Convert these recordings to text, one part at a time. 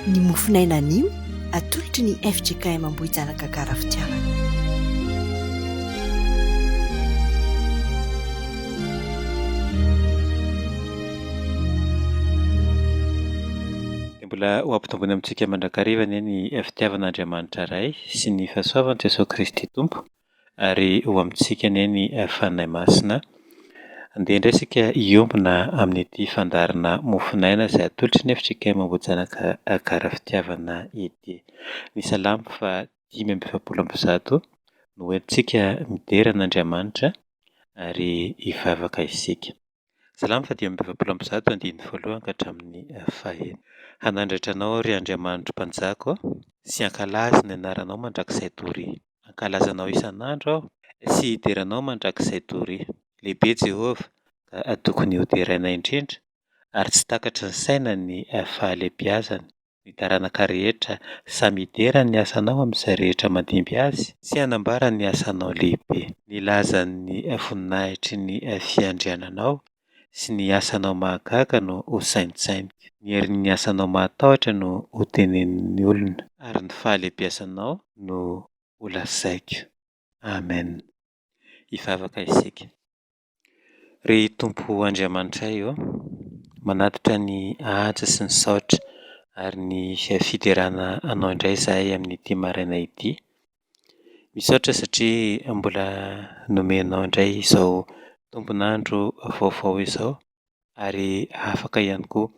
Ny mofinaina anio atolotry ny FJKM Ambohijanaka Karafitiavana. Mbola ho ampitombony amintsika mandrakarivany ny fitiavan'Andriamanitra iray sy ny fahasoavan'i Jesosy Kristy Tompo ary ho amintsika ny fanahy masina. Andeha indray isika hiombona amin'ity fandarina mofinaina izay atolotry ny FJKM Ambohijanaka Karafitiavana ity. Ny salamo fa 5:100 no entintsika midera an'Andriamanitra ary hivavaka isika. Salamo fa 5:100 andiny voalohany ka hatramin'ny 5. Hanandratra anao ry Andriamanitra mpanjako sy hankalaza ny anaranao mandrakizay tory. Hankalazanao isan'andro aho sy hideranao mandrakizay tory. Lehibe Jehovah ka tokony hoderaina indrindra ary tsy takatry ny saina ny fahalehibiazana. Ny taranaka rehetra samy hidera ny asanao amin'izay rehetra mandimby azy sy hanambara ny asanao lehibe. Nilazan'ny voninahitry ny fiandriananao sy ny asanao mahagaga no ho saintsainy. Ny herin'ny asanao mahatahotra no ho tenenin'ny olona ary ny fahalehibiazanao no ho lazaiko. Amen. Hivavaka isika. Ry Tompo Andriamanitra io, manatitra ny anja sy ny saotra ary ny fiderana anao indray izahay amin'ity maraina ity. Misaotra satria mbola nomenao indray izao tombonandro vaovao izao ary afaka ihany koa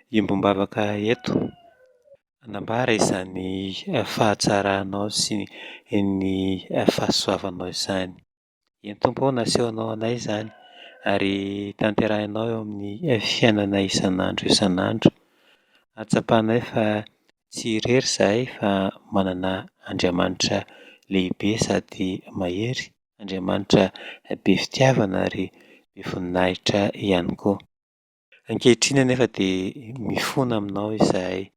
hiombombavaka eto hanambara izany fahatsaranao sy ny fahasoavanao izany. Eny Tompo, nasehonao anay izany ary tanterahinao eo amin'ny fiainana isan'andro. Atsapanay fa tsy irery izahay fa manana Andriamanitra lehibe sady mahery, Andriamanitra be fitiavana ary be voninahitra ihany koa. Ankehitriny anefa dia mifono aminao izahay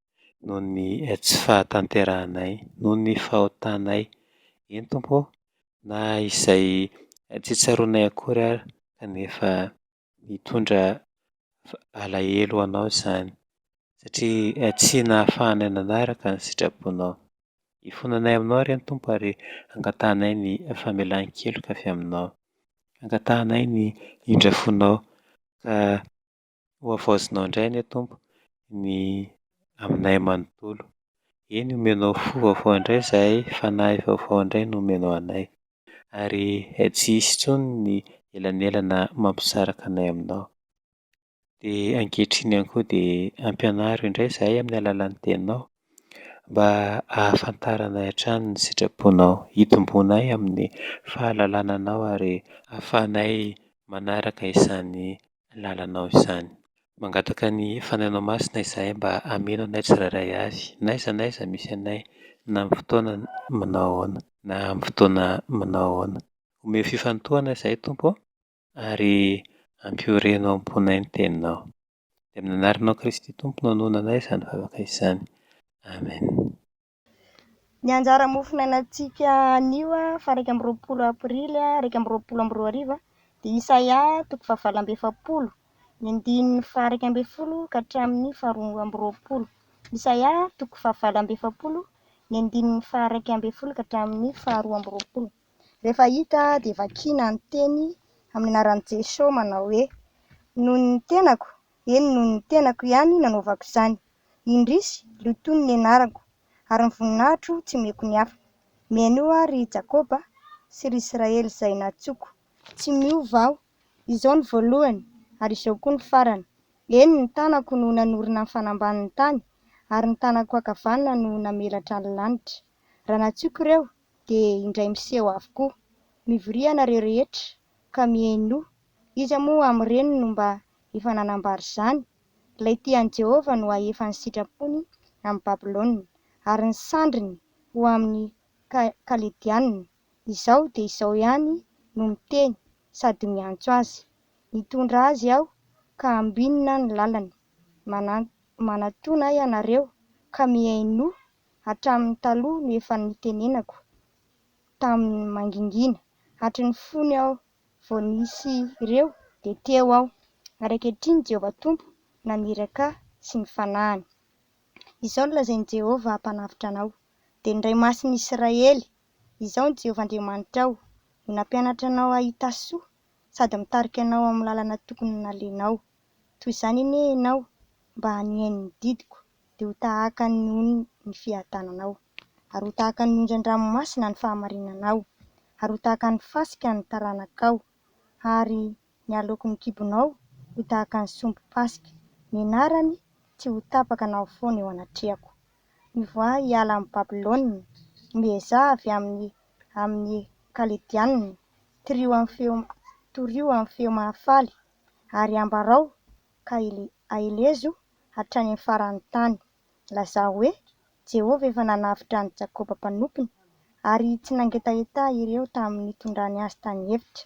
noho ny tsy fahatanterahanay, noho ny fahotanay. Eny Tompo, na izay tsy tsaroanay akory ary kanefa mitondra alahelo anao izany satria tsy nahafahanay nanaraka ny sitraponao. Hifono anay aminao ry Tompo ary angatahanay ny famelan-keloka avy aminao. Angatahanay ny hindrafonao ka ho havaozinao indray anie Tompo ny aminay manontolo. Eny, omenao fo vaovao indray izahay, fanahy vaovao indray no omenao anay ary tsy hisy intsony ny elanelana mampisaraka anay aminao. Dia ankehitriny ihany koa dia ampianaro indray izahay amin'ny alalan'ny teninao mba ahafantaranay hatrany ny sitraponao, hitombonay amin'ny fahalalananao ary ahafahanay manaraka izany lalanao izany. Mangataka ny fanahinao masina izahay mba hameno anay tsirairay avy, n'aiza misy anay na amin'ny fotoana manao ahoana na amin'ny fotoana manao ahoana. Omeo fifantohana izahay Tompo ary ampihorenao am-ponay ny teninao. Dia amin'ny anaranao Kristy Tompo no anonanay izany vavaka izany. Amen. Ny anjara mofinainantsika anio fa 20 aprily 2024 dia Isaia 7:20, ny andininy 1:10 ka hatramin'ny 2:20. Isaia 7:20, ny andininy 1:10 ka hatramin'ny 2:20. Rehefa hita dia vakiana ny teny amin'ny anaran'i Jesosy manao hoe: noho ny tenako, eny noho ny tenako ihany nanaovako izany. Indrisy lotoiny ny anarako ary ny voninahitro tsy meko ny hafa. Miaino ry Jakoba sy ry Israely izay natsoko. Tsy miova aho, izao ny voalohany ary izao koa ny farany. Eny, ny tanako no nanorina ny fanambanin'ny tany ary ny tanako ankavanana no namelatra ny lanitra. Raha natsoko ireo dia indray miseho avokoa. Mivoria nareo rehetra ka mihaino. Iza moa amin'ireny no mba efa nanambary izany? Ilay tian'i Jehovah no ahefa ny sitrapony amin'ny Babilôna ary ny sandriny ho amin'ny Kaledianina. Izao dia izao ihany no miteny sady miantso azy. Mitondra azy aho ka ambinina ny lalany. Manatona ianareo ka mihaino hatramin'ny taloha no efa nitenenako tamin'ny mangingina. Hatry ny fony aho vao nisy ireo dia teo aho. Ary ankehitriny Jehovah Tompo naniraka sy ny fanahany. Izao no lazain'i Jehovah mpanafitra anao. Dia ny Ray Masin'Israely, izao ny Jehovah Andriamanitrao, no nampianatra anao hahita soa sady mitarika anao amin'ny lalana tokony nalenao. Toy izany anie ianao mba hanihain'ny didiko dia ho tahaka ny hono ny fiadananao, ary ho tahaka ny onjan-dranomasina ny fahamarinanao, ary ho tahaka ny fasika ny taranakao, ary ny alokon'ny kibonao ho tahaka ny somby pasika. Ny anarany tsy ho tapaka anao foana eo anatrehako. Mivoaha hiala amin'ny Babilônia, miezah avy amin'ny Kaledianina, torio amin'ny feo mahafaly, ary ambarao ka aelezo hatrany amin'ny faran'ny tany. Lazao hoe Jehovah efa nanafitra ny Jakoba mpanompiny, ary tsy nangetaheta ireo tamin'ny itondrany azy tany efitra.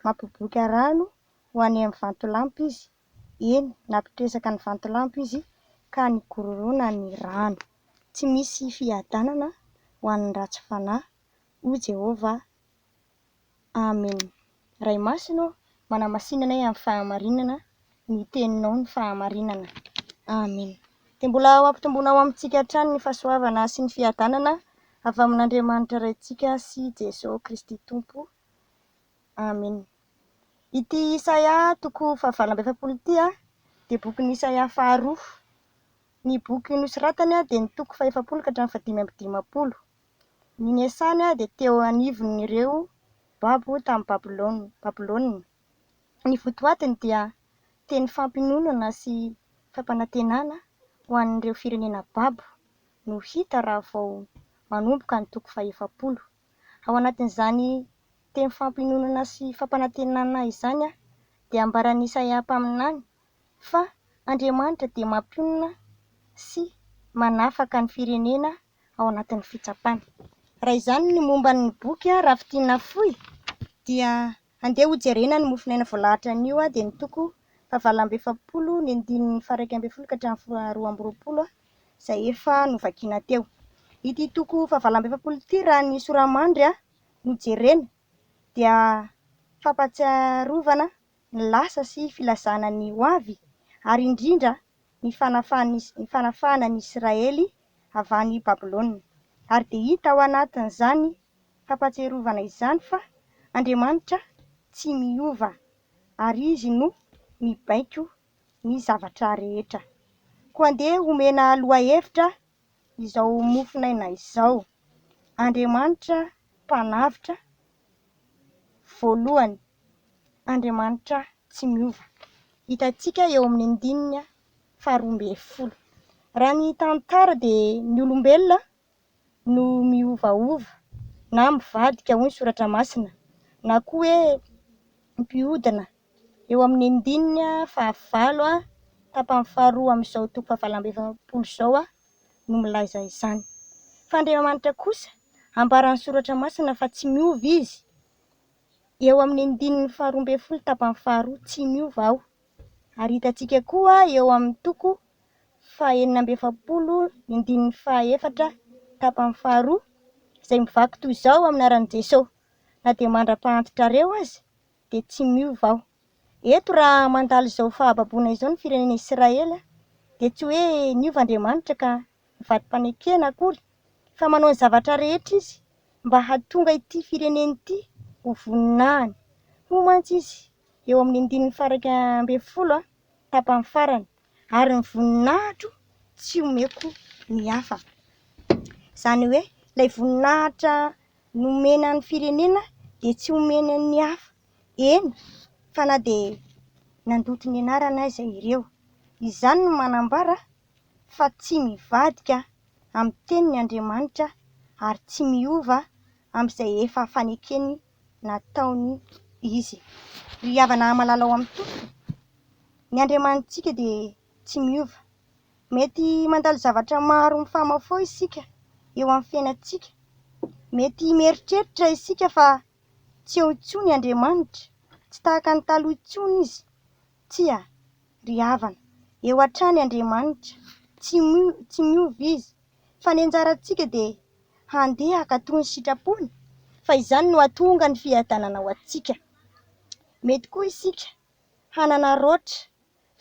Mampiboaka rano ho any amin'ny vantolampy izy, eny nampitresaka ny vantolampy izy ka nigororona ny rano. Tsy misy fiadanana ho an'ny ratsy fanahy, hoy Jehovah. Amen. Ray Masina, manamasinana amin'ny fahamarinana, ny teninao ny fahamarinana. Amen. Dia mbola ho ampitomboina ao amintsika hatrany ny fahasoavana sy ny fiadanana avy amin'Andriamanitra Raintsika sy Jesosy Kristy Tompo. Amen. Ity Isaia toko 7 ity dia bokin'ny Isaia faharoa. Ny boky nosoratany dia ny toko 7 ka hatramin'ny 550. Ny niasany dia teo anivon'ireo babo tamin'ny Babilônia. Ny votoatiny dia teny fampinonana sy fampanantenana ho an'ireo firenena babo no hita raha vao manomboka ny toko 7. Ao anatin'izany teny fampinonana sy fampanantenana izany dia ambaran'ny Isaia mpaminany fa Andriamanitra dia mampionona sy manafaka ny firenena ao anatin'ny fitsapana. Raha izany ny momba ny boky raha fitiana fohy dia andeha hojerena ny mofinaina voalahatra an'io dia ny toko 770, ny andinin'ny 112 ka hatramin'ny 220 izay efa novakiana teo. Ity toko 770 ity raha ny soramandry no jerena dia fampatsiarovana ny lasa sy filazana ny ho avy, ary indrindra ny fanafahana ny Israely avy any Babilônia. Ary dia hita ao anatin'izany fampatsiarovana izany fa Andriamanitra tsy miova, ary izy no mibaiko ny zavatra rehetra. Koa andeha homena lohahevitra izao mofinaina izao. Andriamanitra mpanafitra voalohany, Andriamanitra tsy miova. Hitantsika eo amin'ny 12. Raha ny tantara dia ny olombelona no miovaova na mivadika hoy ny soratra masina, na koa hoe mpihodina. Eo amin'ny 9 tapany faharoa amin'izao toko 770 izao no milaza izany. Fa Andriamanitra kosa ambaran'ny soratra masina fa tsy miova izy. Eo amin'ny 12 tapany faharoa tsy miova aho. Ary hitantsika koa eo amin'ny toko 470, ny 1 tapany faharoa izay mivaky toy izao amin'ny anaran'i Jesosy: na dia mandra-pahantotrareo aza dia tsy miova aho. Eto raha mandalo izao fahababoana izao ny firenena Israely dia tsy hoe niova Andriamanitra ka nivady mpanekena akory, fa manao ny zavatra rehetra izy mba hahatonga ity firenena ity ho voninahiny. Ho mantsy izy eo amin'ny 12 tapany farany, ary ny voninahitro tsy omeko ny hafa. Izany hoe ilay voninahitra nomena ny firenena dia tsy omena ny hafa. Eny, fa na dia nandoto ny anarana aza ireo. Izany no manambara fa tsy mivadika amin'ny tenin'ny Andriamanitra, ary tsy miova amin'izay efa fanekeny nataony izy. Ry havana malala ao amin'ny tompony, ny Andriamanitsika dia tsy miova. Mety mandalo zavatra maro mifamafao isika eo amin'ny fiainantsika. Mety mieritreritra isika fa tsy eo intsony Andriamanitra, tsy tahaka ny taloha intsony izy. Tsia, ry havana, eo hatrany Andriamanitra, tsy miova izy. Fa ny anjarantsika dia handeha hakatoy ny sitrapony, fa izany no hahatonga ny fiadanana ho antsika. Mety koa isika hanana roatra,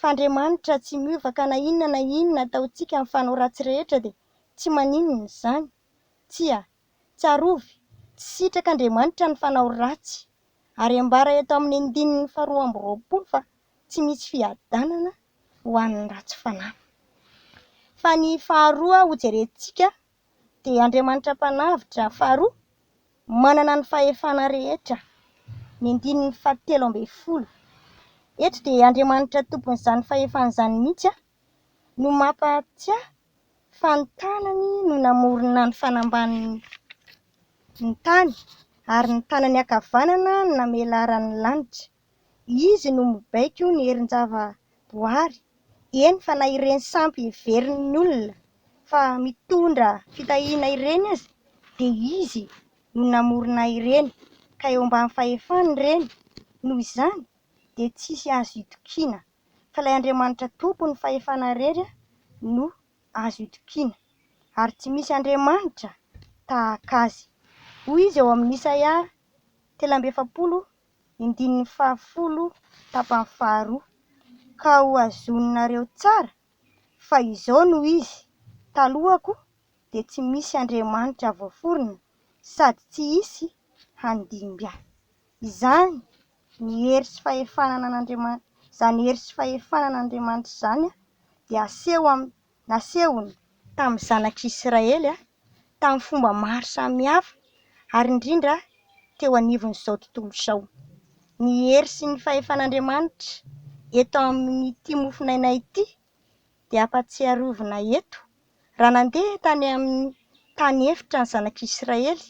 Fa Andriamanitra tsy miova ka na inona ataontsika amin'ny fanao ratsy rehetra dia tsy maninona izany. Tsarovy, tsy sitraka Andriamanitra ny fanao ratsy. Ary ambara eto amin'ny 2:20 fa tsy misy fiadanana ho an'ny ratsy fanahy. Fa ny faharoa ho jerentsika dia Andriamanitra mpanavitra. Faharoa, manana ny fahefana rehetra. 2:17. Eto dia Andriamanitra tompon'izany fahefana izany mihitsy no mampahatsiahy fa ny tanany no namorona ny fanambaniny ny tany ary ny tanany ankavanana no namelarany lanitra. Izy no mibaiko ny herin-javaboary. Eny fa na ireny sampy heverin'ny olona fa mitondra fitahiana ireny aza dia izy no namorona ireny, ka eo ambany fahefany ireny. Noho izany dia tsisy azo itokiana fa ilay Andriamanitra tompon'ny fahefana rery no azo itokiana, ary tsy misy Andriamanitra tahaka azy. Hoy izy eo amin'ny Isaia 7:10 tapany faharoa, ka ho azonareo tsara fa izao no izy, talohako dia tsy misy Andriamanitra voaforona sady tsy hisy handimby ahy. Izany ny hery sy fahefanana n'Andriamanitra, izany hery sy fahefanana n'Andriamanitra izany dia nasehony tamin'ny zanak'Israely tamin'ny fomba maro samihafa, ary indrindra teo anivon'izao tontolo izao. Ny hery sy ny fahefan'Andriamanitra eto amin'ity mofinaina ity dia ampatsiarovina eto raha nandeha tany amin'ny tany efitra ny zanak'Israely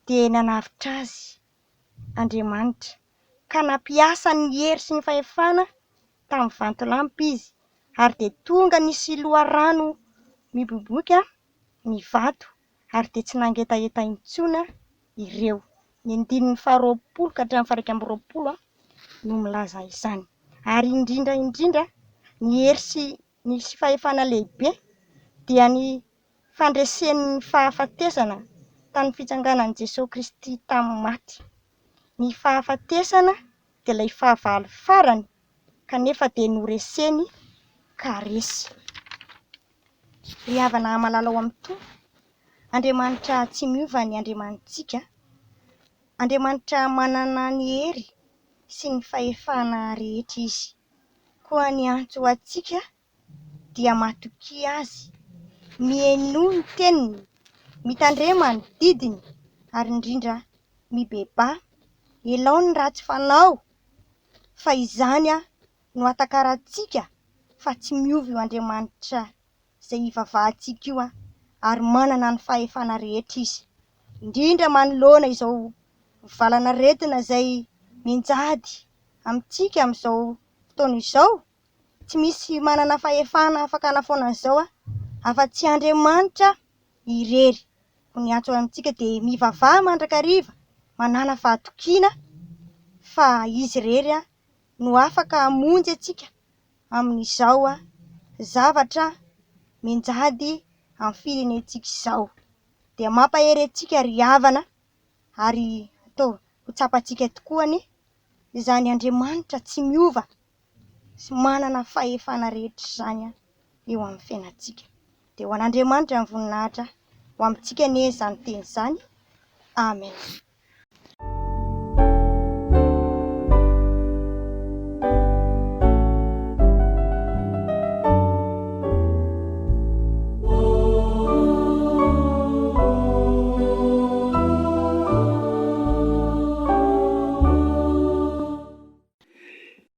dia nanavitra azy Andriamanitra, ka nampiasa ny hery sy ny fahefana tamin'ny vantolampy izy, ary dia tonga nisy loharano miboboka ny vato, ary dia tsy nangetaeta intsony ireo. Ny 2:20 ka hatramin'ny 20 no milaza izany. Ary indrindra ny hery sy ny fahefana lehibe dia ny fandresen'ny fahafatesana tamin'ny fitsanganan'i Jesosy Kristy tamin'ny maty. Ny fahafatesana dia ilay fahavalo farany kanefa dia noreseny karesy. Ry havana malala ao amin'ny Tompo, Andriamanitra tsy miova ny Andriamanitsika. Andriamanitra manana ny hery sy ny fahefana rehetra izy. Koa ny antso antsika dia matokia azy, mihaino ny teniny, mitandrema ny didiny, ary indrindra mibeba elao ny ratsy fanao. Fa izany no atakarantsika fa tsy miova io Andriamanitra izay ivavahantsika io, ary manana ny fahefana rehetra izy. Indrindra manoloana izao valana retina izay minjady amintsika amin'izao fotoana izao, tsy misy manana fahefana afaka hanafaona an'izao afa-tsy Andriamanitra irery. Ny antso amintsika dia mivavaha mandrakariva, manana fahatokiana, fa izy irery no afaka hamonjy antsika amin'izao zavatra minjady amin'ny firenentsika izao. Dia mampahery antsika ry havana, ary atao ho tsapantsika tokoa izany Andriamanitra tsy miova sy manana fahefana rehetra izany eo amin'ny fiainantsika. Dia ho an'Andriamanitra ny voninahitra ho amintsika izany teny izany. Amen.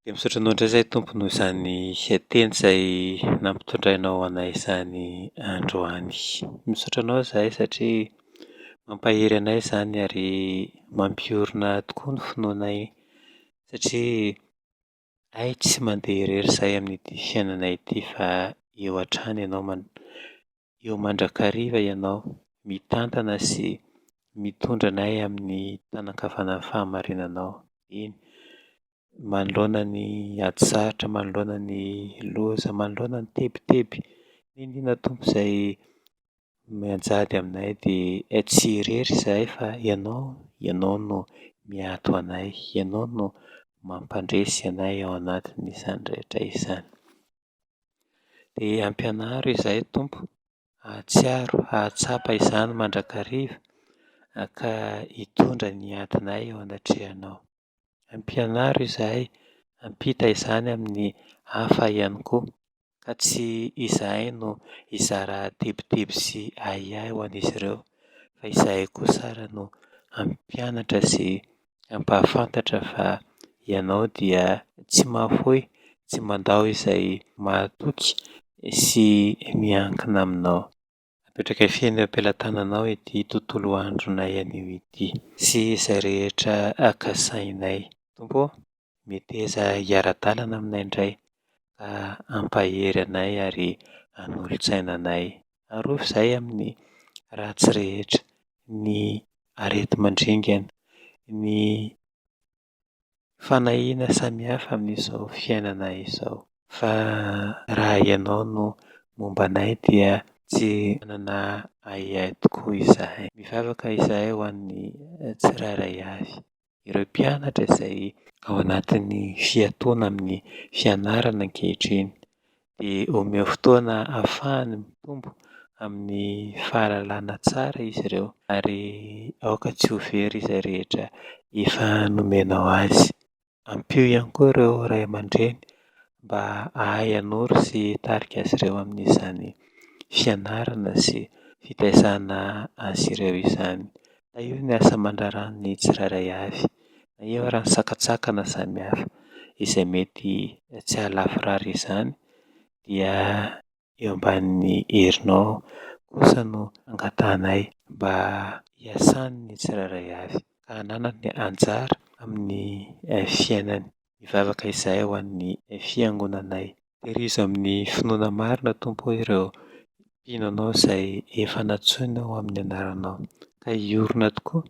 Dia misaotra anao indray izay Tompo noho izany teny izay nampitondrainao anay izany androany. Misaotra anao izahay satria mampahery anay izany ary mampiorina tokoa ny finoanay, satria ay tsy mandeha irery izahay amin'ity fiainana ity fa eo hatrany ianao eo mandrakariva ianao mitantana sy mitondra anay amin'ny tanan-kavanan'ny fahamarinanao. Iny manoloana ny ady sarotra, manoloana ny loza, manoloana ny tebiteby. Inona Tompo izay mianjady aminay dia tsy irery izahay fa ianao no miato anay, ianao no mampandresy anay ao anatin'izany rehetra izany. Dia ampianaro izahay Tompo, ahatsiaro, ahatsapa izany mandrakariva ka hitondra ny adinay ao an-datrehanao. Ampianaro izahay, ampita izany amin'ny hafa ihany koa, ka tsy izahay no hizara tebotebo sy ahiahy ho an'izy ireo, fa izahay koa sara no hampianatra sy hampahafantatra fa ianao dia tsy mahafoy, tsy mandao izay mahatoky sy miankina aminao. Apetraka fiainana am-pelatananao ity tontolo andronay anio ity sy izay rehetra akasainay. Tompo, meteza hiara-dalana aminay indray ka ampahery anay ary hanolontsaina anay. Arovy izay amin'ny ratsy rehetra, ny areti-mandringana, ny fanahiana samihafa amin'izao fiainana izao. Fa raha ianao no momba anay dia tsy manana ahiahy tokoa izahay. Mivavaka izahay ho an'ny tsirairay avy, ireo mpianatra izay ao anatin'ny fiatoana amin'ny fianarana ankehitriny, dia omeo fotoana ahafahany mitombo amin'ny fahalalana tsara izy ireo, ary aoka tsy ho very izay rehetra efa nomenao azy. Ampio ihany koa ireo ray aman-dreny mba ahay hanoro sy hitarika azy ireo amin'izany fianarana sy fitaizana azy ireo izany. Na io ny asa mandraran'ny tsirairay avy, na io ary ny sakatsakana samihafa izay mety tsy hahalafirary izany, dia eo ambanin'ny herinao kosa no angatanay mba hiasan'ny tsirairay avy ka hanana ny anjara amin'ny fiainany. Mivavaka izahay ho an'ny fiangonanay. Tehirizo amin'ny finoana marina Tompo ireo mpinonao izay efa natsoina ao amin'ny anaranao, ka hiorina tokoa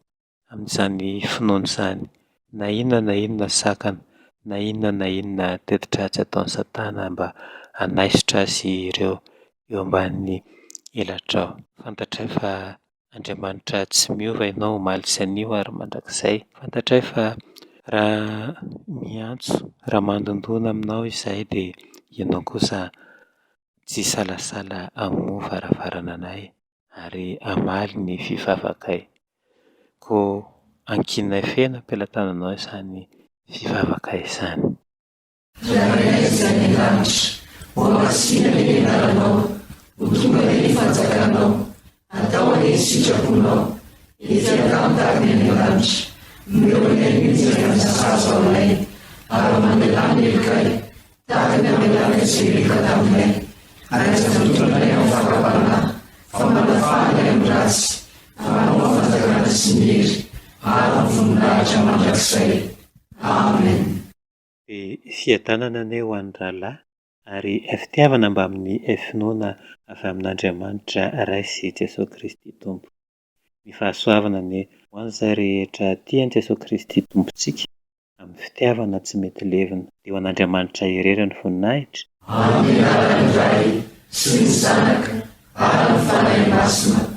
amin'izany finoana izany. Na inona sakana, na inona teti-dratsy ataon'ny Satana mba hanaisotra azy ireo eo ambanin'ny elatrao. Fantatray fa Andriamanitra tsy miova, ianao omaly sy anio ary mandrakizay. Fantatray fa raha miantso, raha mandondona aminao izahay dia ianao kosa tsy salasala hamoha varavarana anay ary hamaly ny fivavakay. Koa ankinay fena am-pelatananao izany fivavaka izany. Fiadanana ane ho an'ny rahalahy ary fitiavana mba amin'ny finoana avy amin'Andriamanitra Ray sy Jesosy Kristy Tompo. Ny fahasoavana ane ho an'izay rehetra tian'i Jesosy Kristy Tompontsika amin'ny fitiavana tsy mety levina. Dia ho an'Andriamanitra irery ny voninahitra. Amin'ny anarany Ray sy ny Zanaka ary ny Fanahy Masina.